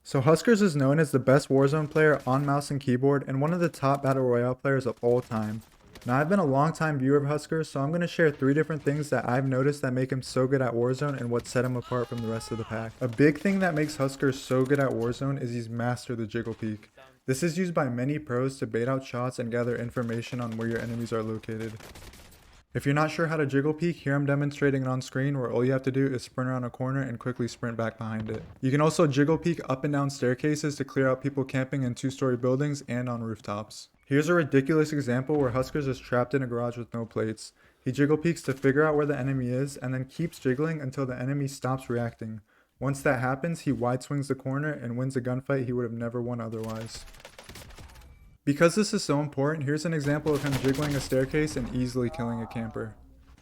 So HusKerrs is known as the best Warzone player on mouse and keyboard and one of the top battle royale players of all time. Now I've been a long time viewer of HusKerrs, so I'm going to share 3 different things that I've noticed that make him so good at Warzone and what set him apart from the rest of the pack. A big thing that makes HusKerrs so good at Warzone is he's mastered the Jiggle Peek. This is used by many pros to bait out shots and gather information on where your enemies are located. If you're not sure how to Jiggle Peek, here I'm demonstrating it on screen where all you have to do is sprint around a corner and quickly sprint back behind it. You can also Jiggle Peek up and down staircases to clear out people camping in 2-story buildings and on rooftops. Here's a ridiculous example where HusKerrs is trapped in a garage with no plates. He Jiggle Peeks to figure out where the enemy is and then keeps jiggling until the enemy stops reacting. Once that happens, he wide swings the corner and wins a gunfight he would have never won otherwise. Because this is so important, here's an example of him jiggling a staircase and easily killing a camper.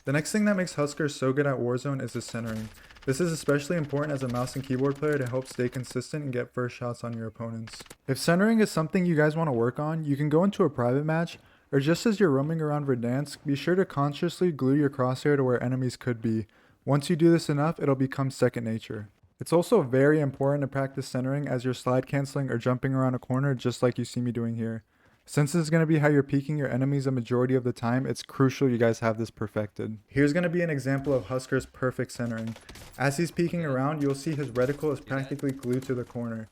The next thing that makes HusKerrs so good at Warzone is his centering. This is especially important as a mouse and keyboard player to help stay consistent and get first shots on your opponents. If centering is something you guys want to work on, you can go into a private match, or just as you're roaming around Verdansk, be sure to consciously glue your crosshair to where enemies could be. Once you do this enough, it'll become second nature. It's also very important to practice centering as you're slide canceling or jumping around a corner just like you see me doing here. Since this is going to be how you're peeking your enemies a majority of the time, it's crucial you guys have this perfected. Here's going to be an example of HusKerrs' perfect centering. As he's peeking around, you'll see his reticle is practically glued to the corner.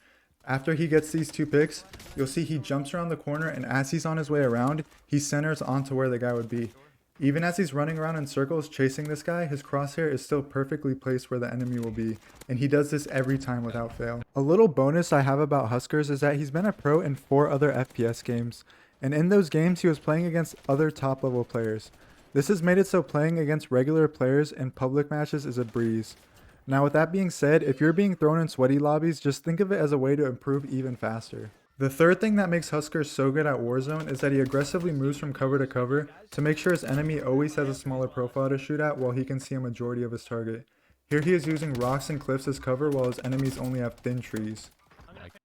After he gets these 2 picks, you'll see he jumps around the corner, and as he's on his way around, he centers onto where the guy would be. Even as he's running around in circles chasing this guy, his crosshair is still perfectly placed where the enemy will be, and he does this every time without fail. A little bonus I have about HusKerrs is that he's been a pro in 4 other FPS games, and in those games he was playing against other top level players. This has made it so playing against regular players in public matches is a breeze. Now with that being said, if you're being thrown in sweaty lobbies, just think of it as a way to improve even faster. The third thing that makes HusKerrs so good at Warzone is that he aggressively moves from cover to cover to make sure his enemy always has a smaller profile to shoot at while he can see a majority of his target. Here he is using rocks and cliffs as cover while his enemies only have thin trees.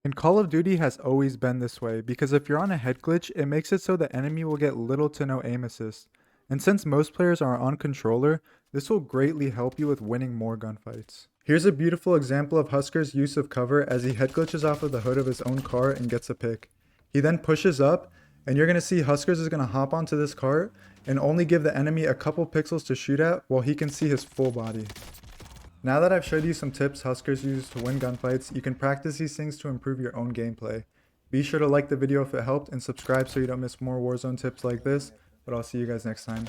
And Call of Duty has always been this way because if you're on a head glitch, it makes it so the enemy will get little to no aim assist. And since most players are on controller, this will greatly help you with winning more gunfights. Here's a beautiful example of HusKerrs' use of cover as he head glitches off of the hood of his own car and gets a pick. He then pushes up, and you're going to see HusKerrs is going to hop onto this cart and only give the enemy a couple pixels to shoot at while he can see his full body. Now that I've showed you some tips HusKerrs uses to win gunfights, you can practice these things to improve your own gameplay. Be sure to like the video if it helped and subscribe so you don't miss more Warzone tips like this, but I'll see you guys next time.